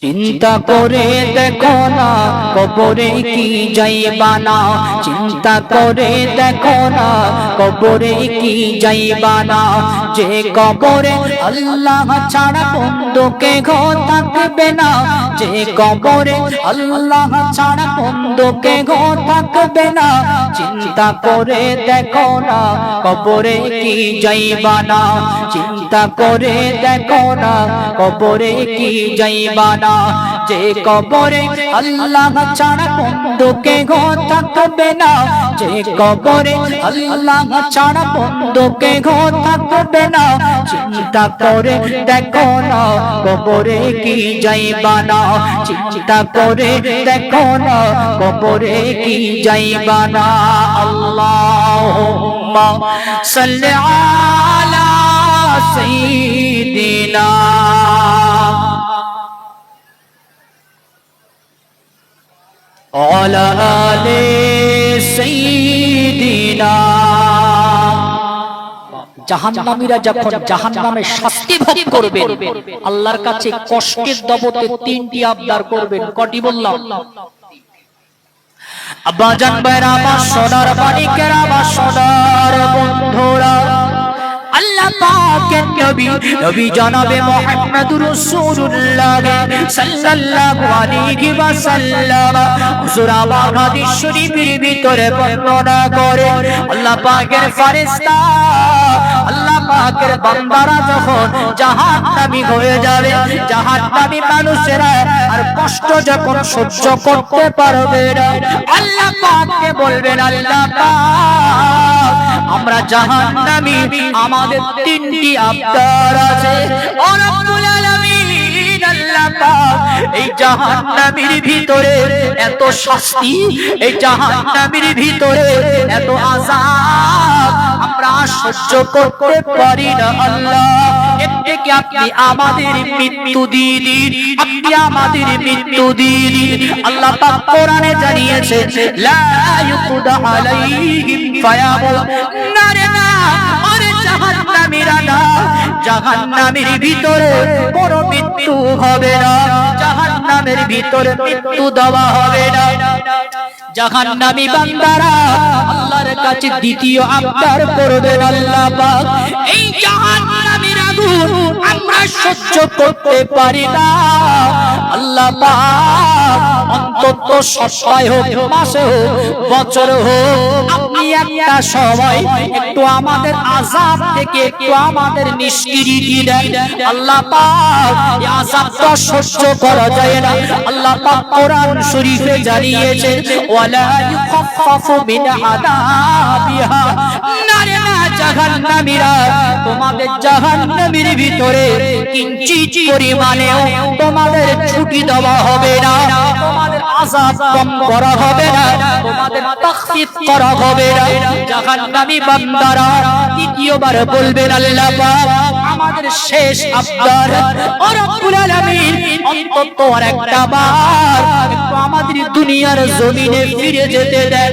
চিন্তা করে দেখো না কবরে কি যাইবা না, চিন্তা করে দেখো না কবরে কি যাইবা না। যে কবরে আল্লাহ ছাড়া বন্ধুকে ঘো থাকবে না, যে কবরে আল্লাহ ছাড়া বন্ধুকে ঘো থাকবে না। চিন্তা করে দেখো না কবরে কি যাইবা না, চিন্তা করে দেখো না কবরে কি যাইবা না। যে কবরে আল্লাহ ছাড়া বন্ধুকে ঘো থাকবে না, যে কবরে আল্লাহ ছাড়া বন্ধুকে ঘো থাকবে না। চিন্তা করে দেখো না কবরে কি যাইবা না, চিন্তা করে দেখো না কবরে কি যাইবা না। আল্লাহুম্মা সাল্লি আলা সাইয়্যিদিনা ওয়ালা আলি সাইয়্যিদিনা। জাহান্নামীরা যখন জাহান্নামে শাস্তি ভোগ করবে, আল্লাহর কাছে কষ্টের দবতে তিনটি আবদার করবেন। কটি বললাম? আব্বাজান ভাইরা আমার, সোনার মানিকেরা আমার, সোনার বন্ধুরা, আল্লাহ পাকের নবী নবী জনাবে মুহাম্মদুর রাসূলুল্লাহ সাল্লাল্লাহু আলাইহি ওয়াসাল্লাম হুজুর আমার হাদিস শরীফের ভিতরে বর্ণনা করে, আল্লাহ পাকের ফেরেশতা, আল্লাহ পাকের বান্দারা যখন জাহান্নামী হয়ে যাবে, জাহান্নামী মানুষেরা আর কষ্ট যখন সহ্য করতে পারবে না, আল্লাহ পাককে বলবেন, আল্লাহ পাক আমরা জাহান্নামী, আমাদের তিনটি আবদার আছে। ও রব্বুল আলামিন, আল্লাহ পাক এই জাহান্নামীর ভিতরে এত শাস্তি, এই জাহান্নামীর ভিতরে এত আযাব আমরা সহ্য করতে পারি না। আল্লাহ এর থেকে আপনি আমাদের মৃত্যু দিয়ে দিন, আপনি আমাদের মৃত্যু দিয়ে দিন। আল্লাহ পাক কোরআনে জানিয়েছে, লা ইউকদা আলাইহিম ফায়ামুত, না রে না, আরে জাহান্নামীরা না, জাহান্নামের ভিতরে কোনো মৃত্যু হবে না, জাহান্নামের ভিতরে মৃত্যু দেওয়া হবে না। জাহান্নামী বান্দারা আল্লাহর কাছে দ্বিতীয় আবদার করবেন, আল্লাহ পাক এই জাহান্নামের আগুন আমরা সহ্য করতে পারি না, আল্লাহ পাক অন্তত সপ্তাহে হোক, মাসে হোক, বছর হোক, আপনি একটা সময় একটু আমাদের আযাব থেকে একটু আমাদের নিষ্কৃতি দেন। আল্লাহ পাক এই আযাবটা সহ্য করা যায় না। আল্লাহ পাক কোরআন শরীফে জানিয়েছে, ওয়ালা ইউখাফফাফু মিন আযাবিহা, না রে না, জাহান্নামীরা তোমাদের জাহান্নামের ভিতরে কিঞ্চিত পরিমাণেও তোমাদের ছুটি দেওয়া হবে না, তোমাদের আযাব কম করা হবে না, তোমাদের তাখফিফ করা হবে না। জাহান্নামী বান্দারা দ্বিতীয়বার বলবেন, আল্লাহ পাক আমাদের শেষ আবদার, ও রব্বুল আলামিন অন্তত আরেকটা বার একটু আমাদের দুনিয়ার জমিনে ফিরে যেতে দেন।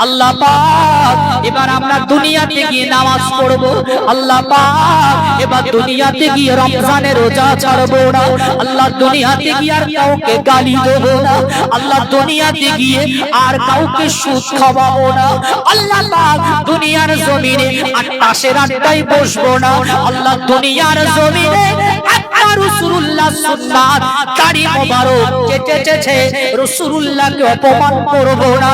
আল্লাহ পাক এবার আমরা দুনিয়াতে গিয়ে নামাজ পড়ব, আল্লাহ পাক এবার দুনিয়াতে গিয়ে রমজানের রোজা ছাড়বো না, আল্লাহ দুনিয়াতে গিয়ে আর কাউকে গালি দেব না, আল্লাহ দুনিয়াতে গিয়ে আর কাউকে সুদ খাওয়াবো না, আল্লাহ পাক দুনিয়ার জমিনে আটাশের আড্ডায় বসবো না, আল্লাহ দুনিয়ার জমিনে রাসূলুল্লাহ সুন্নাত দাড়ি মোবারক চেটেছে রাসূলুল্লাহকে অপমান করব না।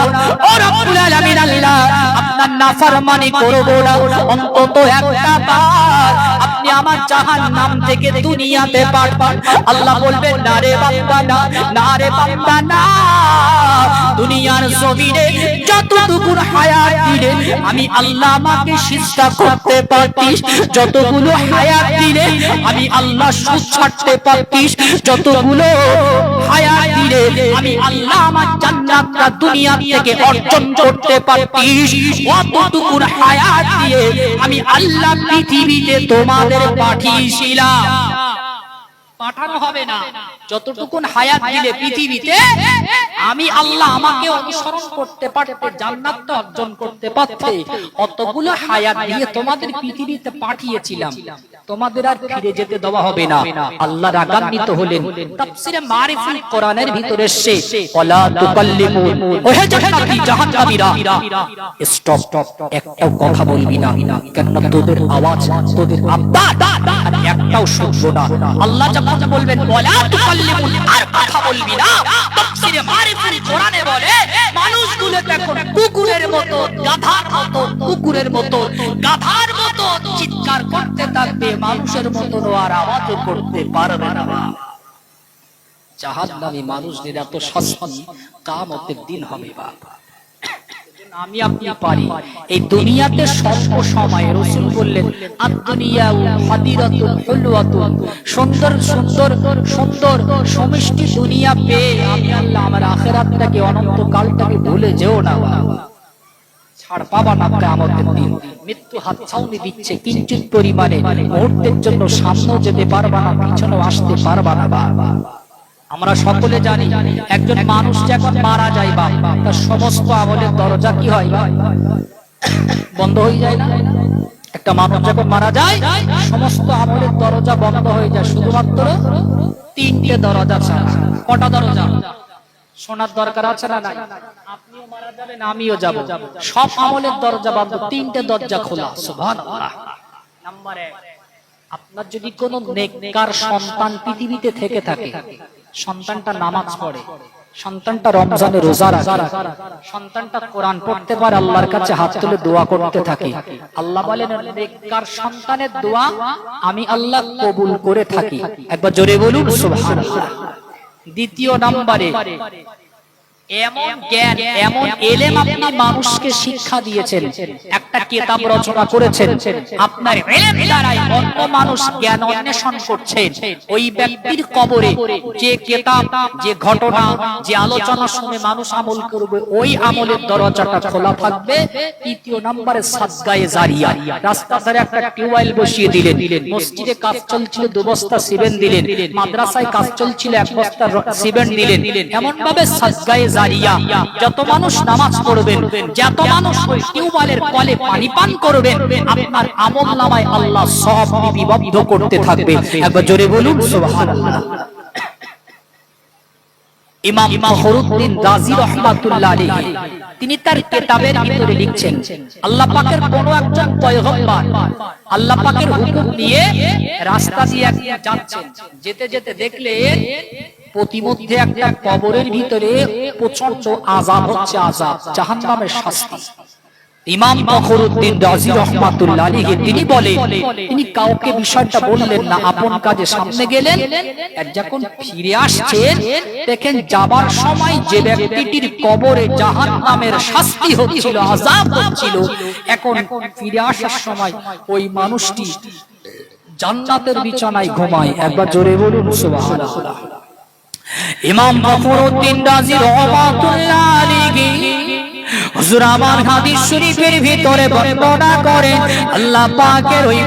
ও রব্বুল আলামিন, আল্লাহ আপনার নাফরমানি করব না, অন্তত একটা বার আপনি আমার জাহান্নাম থেকে দুনিয়াতে পাঠান। আল্লাহ বলবেন, না রে বান্দা না, না রে বান্দা না, দুনিয়ার জমিনে যতটুকু হায়াত দিলে আমি আল্লাহ আমাকে সিজদা করতে পারতিস, যতগুলো হায়াত দিলে আমি আল্লাহ সুদ ছাড়তে পারতিস, যতগুলো হায়াত দিলে আমি আল্লাহ আমার জান্নাতটা দুনিয়া থেকে অর্জন করতে পারতিস, অতটুকু হায়াত দিয়ে আমি আল্লাহ পৃথিবীতে তোমাদের পাঠিয়েছিলাম। পাঠানো হবে না, যতটুকু হায়াত দিলে পৃথিবীতে আমি আল্লাহ আমাকে অনুসরণ করতে পারতে, জান্নাতটা অর্জন করতে পারতে, অতগুলো হায়াত দিয়ে তোমাদের পৃথিবীতে পাঠিয়েছিলাম, তোমাদের আর ফিরে যেতে দেওয়া হবে না। আল্লাহ রাগান্বিত হলেন। তাফসীরে মারিফুল কোরআনের ভিতরে এসেছে ওয়ালা তুকাল্লিমু, ওহে জান্নাতি জাহান্নামীরা স্টপ, একটাও কথা বলবি না, কেননা তোদের আওয়াজ, তোদের আব্বাস আর একটাও শুনবো না। আল্লাহ যখন বলবেন ওয়ালা তুকাল্লিমু, আর কথা বলবি না, তাফসীরে মারিফুল কোরআনে বলে মানুষগুলো তখন কুকুরের মতো, গাধার মতো, কুকুরের মতো, গাধার মতো চিৎকার করতে থাকবে, মানুষের মতো আর আওয়াজ করতে পারবে না। জাহান্নামী মানুষদের এত শাস্তি কিয়ামতের দিন হবে। বাবা আমি আপনি পারি এই দুনিয়াতে স্বল্প সময়, রাসূল বললেন আদ-দুনিয়া হাদিরাতুন হুলওয়াতুন, সুন্দর সুন্দর সুন্দর সমিষ্টি দুনিয়া পেয়ে আমি আল্লাহ আমার আখিরাতটাকে, অনন্ত কালটাকে ভুলে যেও না। বাবা ছাড় পাবা না কিয়ামতের দিন। মৃত্যু হাত ছাউনি দিচ্ছে কিঞ্চিত পরিমাণে, মুহূর্তের জন্য সামনেও যেতে পারবা না, পিছনেও আসতে পারবা না। বাবা আমরা সকলে জানি একজন মানুষ যখন মারা যায় বা তার সমস্ত আমলের দরজা কি হয়? বন্ধ হয়ে যায় না? একটা মানুষ যখন মারা যায় সমস্ত আমলের দরজা বন্ধ হয়ে যায়, শুধুমাত্র তিনটে দরজা ছাড়া। কটা দরজা? শোনার দরকার আছে না? নাই? আপনিও মারা যাবেন, আমিও যাব, সব আমলের দরজা বন্ধ, তিনটে দরজা খোলা। সুবহানাল্লাহ। নাম্বার 1, আপনার যদি কোনো নেককার সন্তান পৃথিবীতে থেকে থাকে, সন্তানটা নামাজ পড়ে, সন্তানটা রমজানে রোজা রাখে, সন্তানটা কোরআন পড়তে পারে, আল্লাহর কাছে হাত তুলে দোয়া করতে থাকে, আল্লাহ বলেন নেককার সন্তানের দোয়া আমি আল্লাহ কবুল করে থাকি। একবার জোরে বলুন সুবহানাল্লাহ। দ্বিতীয় নম্বরে এমন জ্ঞান, এমন এলেম আপনি মানুষকে শিক্ষা দিয়েছেন, একটা কিতাব রচনা করেছেন, আপনার এলেম দ্বারাই অন্য মানুষ জ্ঞান অন্বেষণ করছেন, ওই ব্যক্তির কবরে যে কিতাব, যে ঘটনা, যে আলোচনা শুনে মানুষ আমল করবে, ওই আমলের দরজাটা খোলা থাকবে। তৃতীয় নম্বরে সাদকায়ে জারিয়া, রাস্তার ধারে একটা টিউবওয়েল বসিয়ে দিলেন, মসজিদে কাজ চলছিল 2 বস্তা সিমেন্ট দিলেন, মাদ্রাসায় কাজ চলছিল 1 বস্তা সিমেন্ট দিলেন, এমন ভাবে সাদকায়ে জারিয়া, যত মানুষ নামাজ পড়বেন, যত মানুষ ওই টিউবওয়েলের কলে পানি পান করবেন, আপনার আমলনামায় আল্লাহ সব লিপিবদ্ধ করতে থাকবে। একবার জোরে বলুন সুবহানাল্লাহ। ইমাম ফখরুদ্দিন রাজি রাহমাতুল্লাহ আলাইহি তিনি তার কিতাবের ভিতরে লিখছেন, আল্লাহ পাকের কোন একজন পয়গম্বর আল্লাহ পাকের হুকুম নিয়ে রাস্তা দিয়ে যাচ্ছেন, যেতে যেতে দেখলেন প্রতিমধ্যে একটা কবরের ভিতরে প্রচন্ড আযাব হচ্ছে, আযাব, জাহান্নামের শাস্তি। ইমাম ফখরুদ্দিন রাজি রাহমাতুল্লাহ আলাইহি তিনি বলেন, তিনি কাউকে বিষয়টা বললেন না, আপন কাজে সামনে গেলেন, আর যখন ফিরে আসছেন দেখেন যাবার সময় যে ব্যক্তিটির কবরে জাহান্নামের শাস্তি হচ্ছিল, আযাব হচ্ছিল, এখন ফিরে আসার সময় ওই মানুষটি জান্নাতের বিছানায় ঘুমায়। একবার জোরে বলুন সুবহানাল্লাহ। ইমাম ফখরুদ্দিন রাজি রাহমাতুল্লাহ আলাইহি হুজুর আমার হাদিস শরীফের ভিতরে বর্ণনা করেন, আল্লাহ পাকের ওই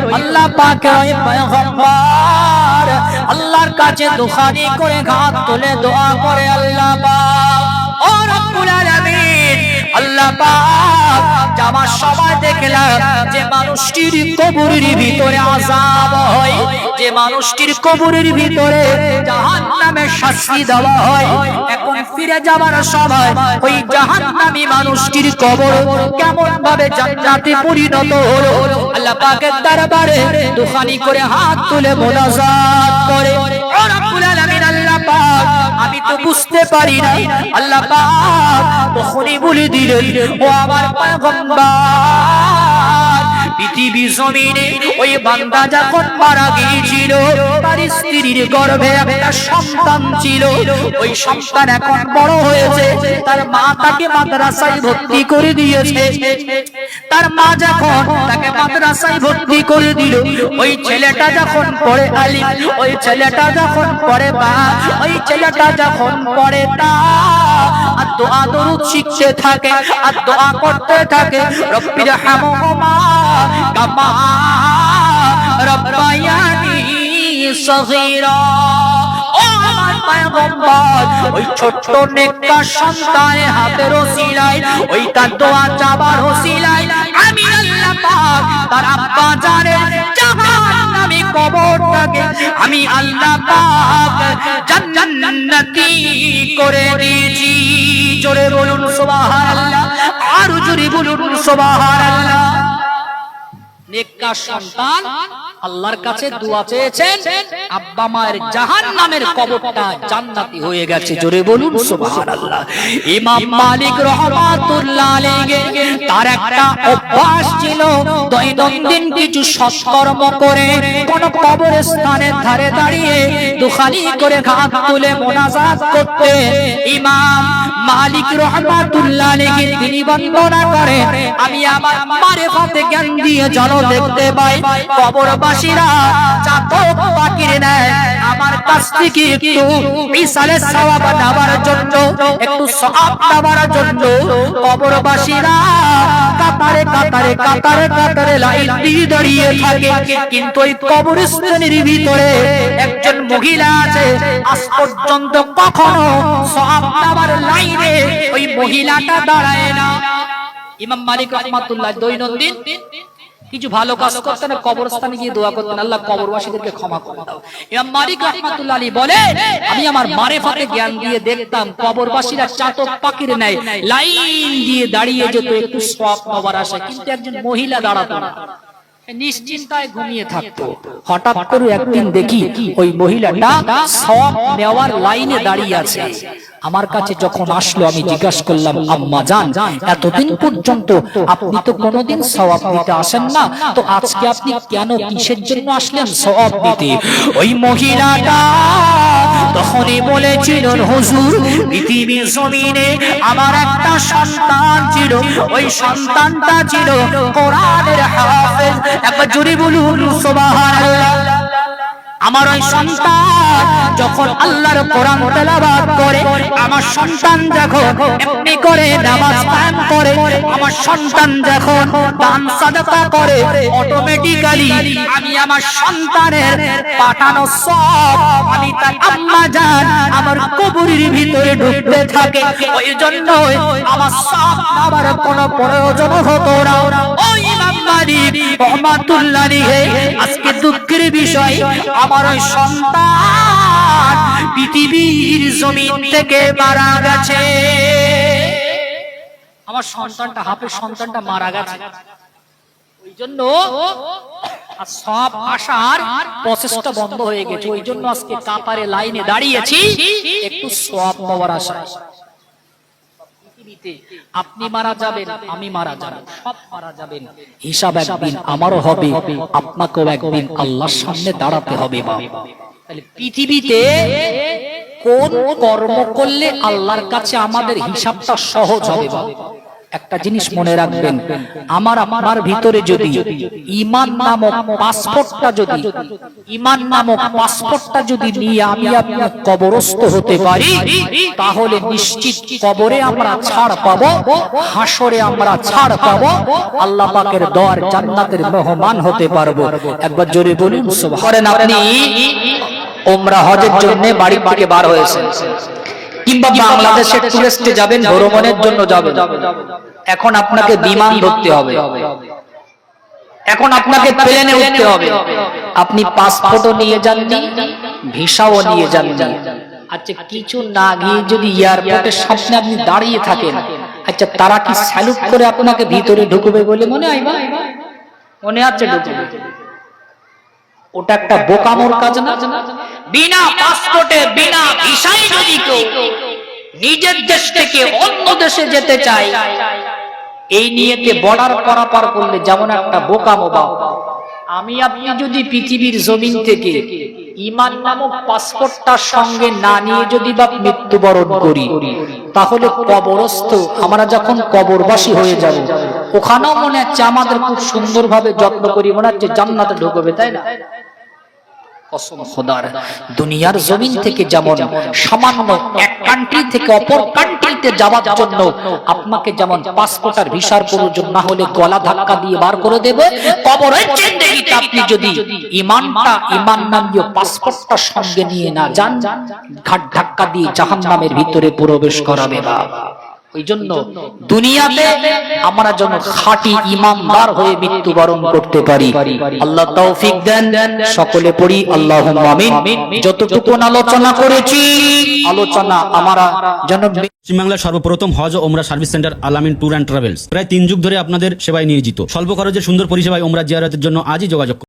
পয়গম্বর আল্লাহর কাছে দুখানি করে হাত তুলে দোয়া করে, আল্লাহ পাক ও রব্বুল আলামিন, আল্লাহ পাক যাবার সময় দেখলাম যে মানুষটির কবরের ভিতরে আযাব হয়, যে মানুষটির কবরের ভিতরে জাহান্নামের শাস্তি দেওয়া হয়, এখন ফিরে যাবার সময় ওই জাহান্নামী মানুষটির কবর কেমন ভাবে জান্নাতে পরিণত হলো, আল্লাহ পাকের দরবারে দুখানি করে হাত তুলে মোনাজাত করে, ও রব্বুল আলামিন, আল্লাহ পাক আমি তো বুঝতে পারি না, আল্লাহ পাক তখনই বলে দিলেন, ও আমার পয়গম্বর, পৃথিবী জমিনে ওই বান্দা যখন মারা গিয়েছিল তার স্ত্রীর গর্ভে একটা সন্তান ছিল, ওই সন্তান এখন বড় হয়েছে, তার মা তাকে মাদ্রাসায় ভর্তি করে দিয়েছে, তার মা যখন তাকে মাদ্রাসায় ভর্তি করে দিল, ওই ছেলেটা যখন পড়ে আলিম, ওই ছেলেটা যখন পড়ে বা, ওই ছেলেটা যখন পড়ে তা আর দোয়া দরুদ শিখতে থাকে, আর দোয়া করতে থাকে, রব্বির হামহুমা কামা রব্বায়ানি সগীরা। ও আমার পয়গম্বর ওই ছোট্ট নেককার সন্তানের হাতের ওসিলায় ওই তার দোয়া চাবার ওসিলায় আমি আল্লাহ পাক তার আব্বা জানের জাহান্নামী কবরটাকে আমি আল্লাহ পাক জান্নাতি করে দিয়েছি। জোরে বলুন সুবহানাল্লাহ, আর জোরে বলুন সুবহানাল্লাহ। নেককার সন্তান আল্লাহর কাছে দোয়া চেয়েছেন, আব্বা মায়ের জাহান্নামের কবরটা জান্নাতি হয়ে গেছে। জোরে বলুন সুবহানাল্লাহ। ইমাম মালিক রাহমাতুল্লাহ আলাইহি তার একটা অভ্যাস ছিল, দৈনন্দিন কিছু সৎকর্ম করে কোন কবরস্থানের ধারে দাঁড়িয়ে দুখানি করে হাত তুলে মুনাজাত করতে। ইমাম মালিক রাহমাতুল্লাহ আলাইহি তিনি বর্ণনা করেন, আমি আমার মারিফাতে জ্ঞান দিয়ে জানো দেখতে পাই কবরবাসীরা চাতক পাখির ন্যায় আমার কাছ থেকে একটু মিসালের সওয়াব নেওয়ার জন্য, একটু সওয়াব নেওয়ার জন্য কবরবাসীরা কাতারে কাতারে কাতারে কাতারে লাইন দিয়ে দাঁড়িয়ে থাকে। কিন্তু ওই কবরস্থানের ভিতরে একজন মহিলা আছে, আজ পর্যন্ত কখনো সওয়াব নেওয়ার লাইনে ওই মহিলাটা দাঁড়ায় না। ইমাম মালিক রাহমাতুল্লাহ দৈনন্দিন কিছু ভালো কাজ করতেন, কবরস্থানে গিয়ে দোয়া করতেন, আল্লাহ কবরবাসীদেরকে ক্ষমা করে দাও। ইমাম মালিক রাহমাতুল্লাহ আলাইহি বলে, আমি আমার মারিফাতে জ্ঞান দিয়ে দেখতাম কবরবাসীরা চাতক পাখির ন্যায় লাইন দিয়ে দাঁড়িয়ে যেত একটু সওয়াব পাওয়ার আশায়, কিন্তু একজন মহিলা দাঁড়াতো না, নিশ্চিন্তায় ঘুমিয়ে থাকতো। হঠাৎ করে একদিন দেখি ওই মহিলাটা সওয়াব নেওয়ার লাইনে দাঁড়িয়ে আছে। আমার কাছে যখন আসলো আমি জিজ্ঞাসা করলাম, আম্মা জান, এতদিন পর্যন্ত আপনি তো কোনোদিন সওয়াব নিতে আসেন না, তো আজকে আপনি কেন কিসের জন্য আসলেন সওয়াব নিতে? ওই মহিলাটা তখনই বলেছিল, হুজুর পৃথিবীর জমিনে আমার একটা সন্তান ছিল, ওই সন্তানটা ছিল কোরআনের হাফেজ। একবার জোরে বলুন সুবহানাল্লাহ। আমার ওই সন্তান যখন আল্লাহর কোরআন তেলাওয়াত করে, আমার সন্তান যখন এমনি করে নামাজ কায়েম করে, আমার সন্তান যখন দান সাদাকা করে, অটোমেটিক্যালি আমি আমার সন্তানের পাঠানো সব আমি তার আম্মা জান আমার কবরের ভিতরে ঢুকতে থাকে। ওই জন্য আমার সব আমার কোনো প্রয়োজন হতো না। ওই ইমাম মালিক রাহমাতুল্লাহ আলাইহি আজকে দুঃখের বিষয়, আমার ওই সন্তান পৃথিবীর জমিন থেকে মারা গেছে। আমার সন্তানটা, হাফেজ সন্তানটা মারা গেছে। ওই জন্য সব আসার প্রসেসটা বন্ধ হয়ে গেছে। ওই জন্য আজকে কাতারে লাইনে দাঁড়িয়েছি একটু সওয়াব পাওয়ার আশায়। আপনি মারা যাবেন, আমি মারা যাব, সব মারা যাবেন, হিসাব একদিন আমারও হবে, আপনাকেও একদিন আল্লাহর সামনে দাঁড়াতে হবে। তাহলে পৃথিবীতে কোন কর্ম করলে আল্লাহর কাছে আমাদের হিসাবটা সহজ হবে? একটা জিনিস মনে রাখবেন, আমার ভিতরে যদি ঈমান নামক পাসপোর্টটা যদি নিয়ে আমি আপনার কবরস্থ হতে পারি, তাহলে নিশ্চিত কবরে আমরা ছাড় পাবো, হাসরে আমরা ছাড় পাবো, আল্লাহ পাকের দয়ার জান্নাতের মেহমান হতে পারবো। একবার জোরে বলুন সুবহানাল্লাহ। আপনি উমরা হজের জন্য বাড়ি থেকে বার হয়েছেন, কিংবা বাংলাদেশে টুরিস্টে যাবেন, ভ্রমণের জন্য যাবেন, এখন আপনাকে বিমান ধরতে হবে, এখন আপনাকে প্লেনে উঠতে হবে। আপনি পাসপোর্টও নিয়ে যাননি, ভিসাও নিয়ে যাননি। আচ্ছা, কিছু না গিয়ে যদি এয়ারপোর্টের সামনে আপনি দাঁড়িয়ে থাকেন, আচ্ছা তারা কি স্যালুট করে আপনাকে ভিতরে ঢুকবে বলে মনে হয়? মনে আছে ঢুকবে? ওটা একটা বোকামোর কাজ না? বিনা পাসপোর্টে বিনা ভিসায় যদি কেউ নিজের দেশ থেকে অন্য দেশে যেতে চায়, এই নিয়েতে বর্ডার পারাপার করলে যেমন একটা বোকামো। আমি আপনি যদি পৃথিবীর জমিন থেকে ঈমান নামক পাসপোর্টটার সঙ্গে না নিয়ে যদি বা মৃত্যুবরণ করি, তাহলে কবরস্থ আমরা যখন কবরবাসী হয়ে যাব, ওখানেও মনে হচ্ছে আমাদের খুব সুন্দরভাবে যত্ন করি, মনে হচ্ছে জান্নাতে ঢুকবে, তাই না? কসম খোদার, দুনিয়ার জমিন থেকে যেমন সামান্য এক কান্ট্রি থেকে অপর কান্ট্রি কান্ট্রিতে যাওয়ার জন্য আপনাকে যেমন পাসপোর্ট আর ভিসার প্রয়োজন, না হলে গলা ধাক্কা দিয়ে বার করে দেবে, কবরের জিন্দেগিতে আপনি যদি ইমান নামীয় পাসপোর্টটা সঙ্গে নিয়ে না যান, ঘাট ধাক্কা দিয়ে জাহান্নামের ভিতরে প্রবেশ করাবে বাবা। ওই জন্য দুনিয়াতে আমরা যেন খাঁটি ইমানদার হয়ে মৃত্যুবরণ করতে পারি। আল্লাহ তৌফিক দেন। সকলে পড়ি আল্লাহুম্মা আমিন। যতটুকু আলোচনা করেছি, আলোচনা আমরা যেন পশ্চিমবাংলার সর্বপ্রথম হজ ও ওমরা service centre Al-Amin tour and travels প্রায় 3 যুগ ধরে আপনাদের সেবায় নিয়োজিত। স্বল্প খরচে সুন্দর পরিষেবায় ওমরা জিয়ারতের জন্য আজই যোগাযোগ করুন।